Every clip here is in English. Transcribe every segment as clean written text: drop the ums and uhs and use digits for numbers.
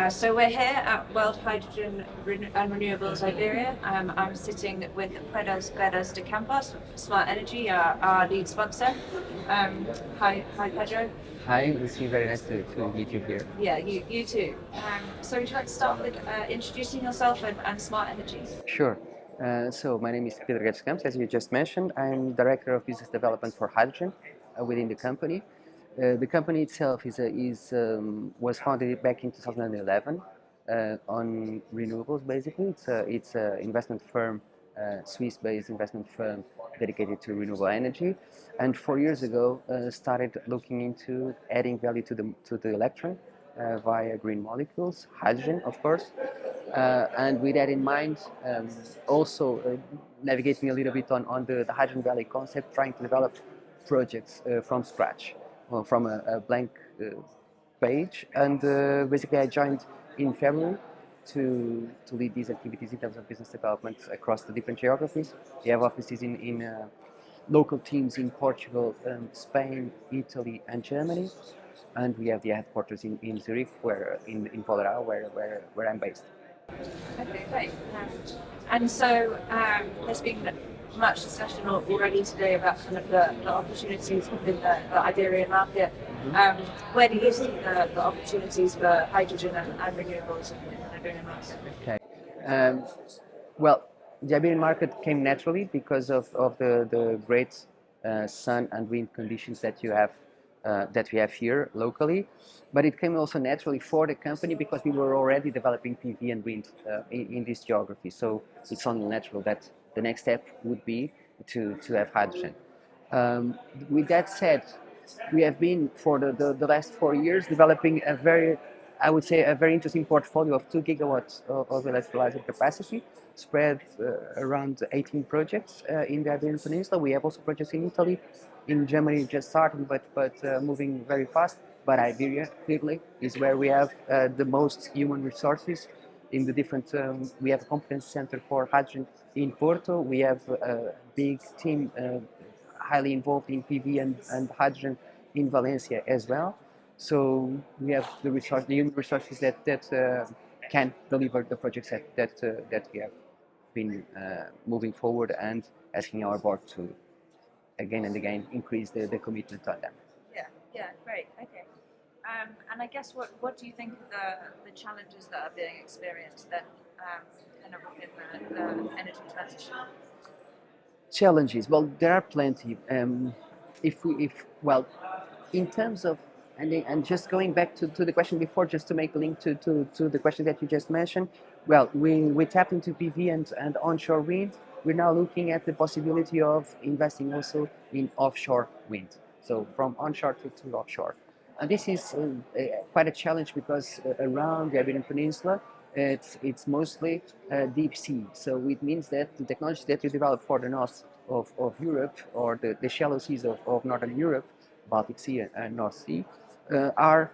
So we're here at World Hydrogen and Renewables Iberia. I'm sitting with Pedro Guedes de Campos of Smartenergy, our lead sponsor. Hi, Pedro. Hi, it's very nice to meet you here. Yeah, you too. So would you like to start with introducing yourself and Smartenergy? Sure. So my name is Pedro Guedes de Campos, as you just mentioned. I'm Director of Business Development for Hydrogen within the company. The company itself was founded back in 2011 on renewables, basically. It's a investment firm, Swiss-based investment firm dedicated to renewable energy. And 4 years ago, started looking into adding value to the electron via green molecules, hydrogen, of course. And with that in mind, also navigating a little bit on the Hydrogen Valley concept, trying to develop projects from scratch, from a blank page. And basically, I joined in February to lead these activities in terms of business development across the different geographies. We have offices in local teams in Portugal, Spain, Italy, and Germany. And we have the headquarters in Zurich, in Wollerau, where I'm based. Okay, great. And so there's been much discussion already today about kind of the opportunities within the Iberian market. Um, where do you see the opportunities for hydrogen and renewables in the Iberian market? Okay. Um, well, the Iberian market came naturally because of the great sun and wind conditions that we have here locally, but it came also naturally for the company because we were already developing PV and wind in this geography. So it's only natural that the next step would be to have hydrogen. With that said, we have been for the last 4 years developing I would say, a very interesting portfolio of 2 gigawatts of electrolyzer capacity spread around 18 projects in the Iberian Peninsula. We have also projects in Italy, in Germany just starting, but moving very fast. But Iberia clearly is where we have the most human resources in the different. We have a competence center for hydrogen in Porto. We have a big team highly involved in PV and hydrogen in Valencia as well. So we have the human resources that can deliver the projects that we have been moving forward and asking our board to again and again increase the commitment on them. Yeah, great. Okay. And I guess what do you think are the challenges that are being experienced then kind of within the energy transition? Challenges. Well, there are plenty. If well, in terms of and just going back to the question before, just to make a link to the question that you just mentioned. Well, we tapped into PV and onshore wind. We're now looking at the possibility of investing also in offshore wind. So from onshore to offshore. And this is quite a challenge because around the Iberian Peninsula, it's mostly deep sea. So it means that the technology that you develop for the north of Europe or the shallow seas of Northern Europe, Baltic Sea and North Sea, are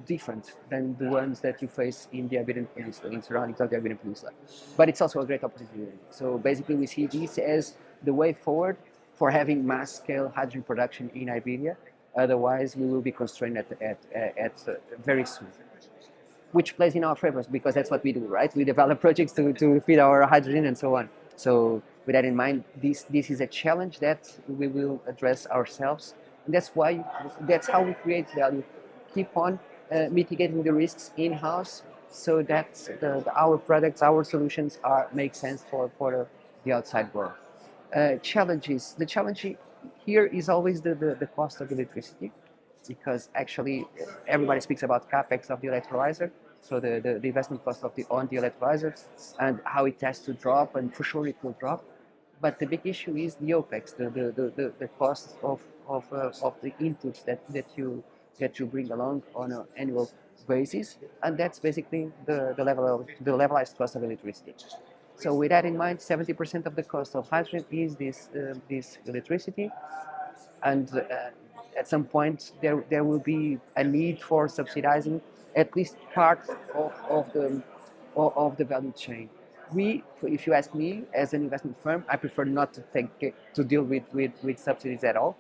different than the ones that you face in the Iberian Peninsula, in surroundings of the Iberian Peninsula. But it's also a great opportunity. So basically we see this as the way forward for having mass-scale hydrogen production in Iberia. Otherwise, we will be constrained at very soon, which plays in our favor because that's what we do, right? We develop projects to feed our hydrogen and so on. So with that in mind, this is a challenge that we will address ourselves, and that's how we create value. Keep on mitigating the risks in-house so that our products, our solutions make sense for the outside world. Challenges. The challenge here is always the cost of electricity, because actually everybody speaks about capex of the electrolyzer, so the investment cost on the electrolyzer and how it has to drop, and for sure it will drop. But the big issue is the OPEX, the cost of the inputs that you bring along on an annual basis, and that's basically the levelized cost of electricity. So with that in mind, 70% of the cost of hydrogen is this electricity, and at some point there will be a need for subsidizing at least part of the value chain. If you ask me, as an investment firm, I prefer not to deal with subsidies at all,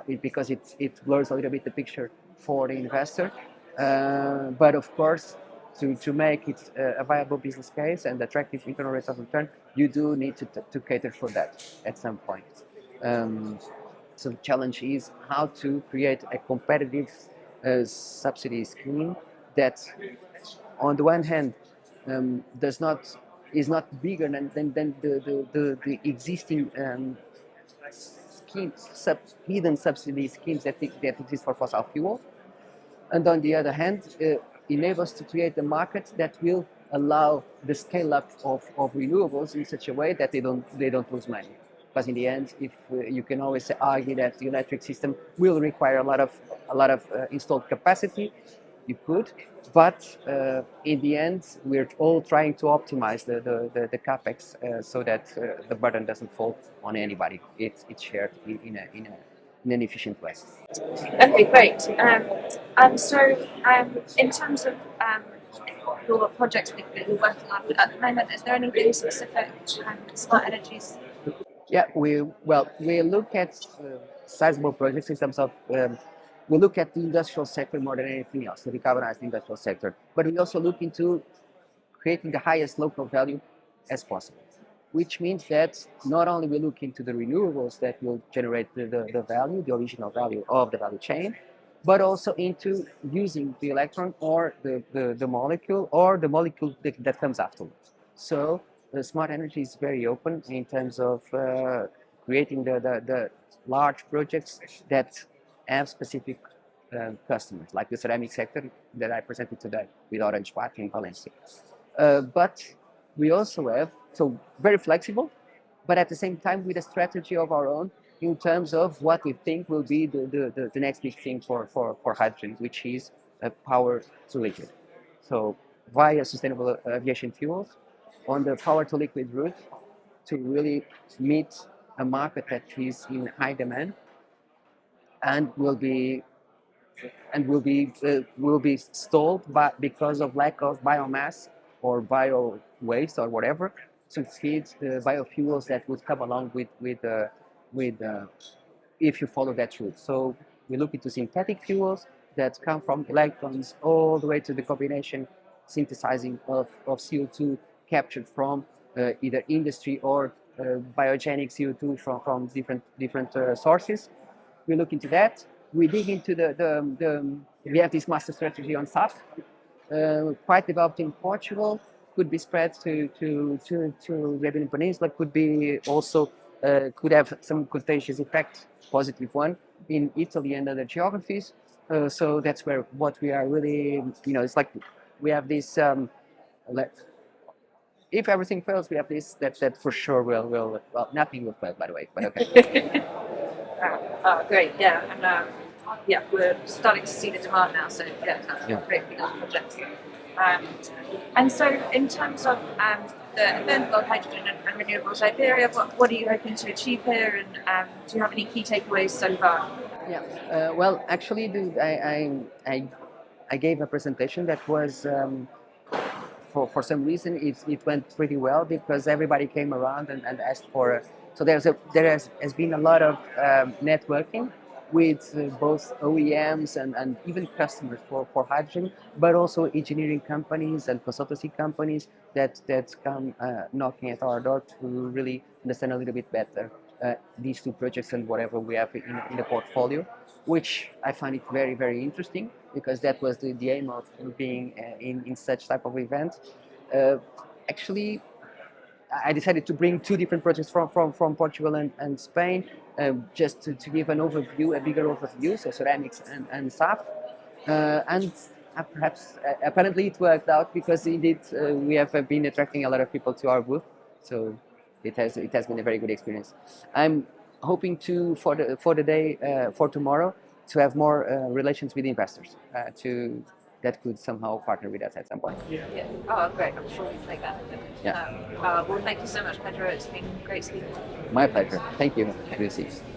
because it blurs a little bit the picture for the investor. But of course, to make it a viable business case and attractive internal rates of return, you do need to cater for that at some point. So the challenge is how to create a competitive subsidy scheme that, on the one hand, does not is not bigger than the existing schemes, hidden subsidy schemes that exist for fossil fuel, and on the other hand, enables to create a market that will allow the scale up of renewables in such a way that they don't lose money. Because in the end, if you can always argue that the electric system will require a lot of installed capacity, you could, but in the end, we're all trying to optimize the capex so that the burden doesn't fall on anybody. It's shared in an efficient way. Okay, great. So, in terms of your projects that you're working on at the moment, is there anything specific Smartenergy's? Yeah, we look at sizable projects in terms of we look at the industrial sector more than anything else, the decarbonized industrial sector. But we also look into creating the highest local value as possible, which means that not only we look into the renewables that will generate the value, the original value of the value chain, but also into using the electron or the molecule or the molecule that comes afterwards. So Smartenergy is very open in terms of creating the large projects that have specific customers, like the ceramic sector that I presented today with Orange Park in Valencia. But we also have, so very flexible, but at the same time with a strategy of our own in terms of what we think will be the next big thing for hydrogen, which is power to liquid. So via sustainable aviation fuels on the power to liquid route to really meet a market that is in high demand and will be stalled because of lack of biomass or bio waste or whatever to feed the biofuels that would come along with if you follow that route. So we look into synthetic fuels that come from electrons all the way to the combination synthesizing of CO2 captured from either industry or biogenic CO2 from different sources. We look into that. We dig into we have this master strategy on SAF, quite developed in Portugal, could be spread to the Iberian Peninsula, could be also, could have some contagious effect, positive one, in Italy and other geographies. So that's where what we are really, it's like we have this, if everything fails, we have this, that for sure will, well, nothing will fail, by the way, but okay. Great, yeah, and yeah, we're starting to see the demand now, so yeah, that's Yeah. great for those projects. And so, in terms of the event, World Hydrogen and Renewables Iberia, what are you hoping to achieve here, and do you have any key takeaways so far? Yeah, well, actually, I gave a presentation that was, for some reason, it went pretty well because everybody came around and asked for. So there has been a lot of networking with both OEMs and even customers for hydrogen, but also engineering companies and consultancy companies that come knocking at our door to really understand a little bit better these two projects and whatever we have in the portfolio, which I find it very, very interesting because that was the aim of being in such type of event. Actually, I decided to bring two different projects from Portugal and Spain, just to give an overview, a bigger overview, so ceramics and SAF. And perhaps, apparently it worked out because indeed we have been attracting a lot of people to our booth. So it has been a very good experience. I'm hoping to for the day for tomorrow to have more relations with investors that could somehow partner with us at some point. Yeah. Oh, great. I'm sure we can make that happen. Yeah. Well, thank you so much, Pedro. It's been great speaking. My pleasure. Thank you. Good to see you.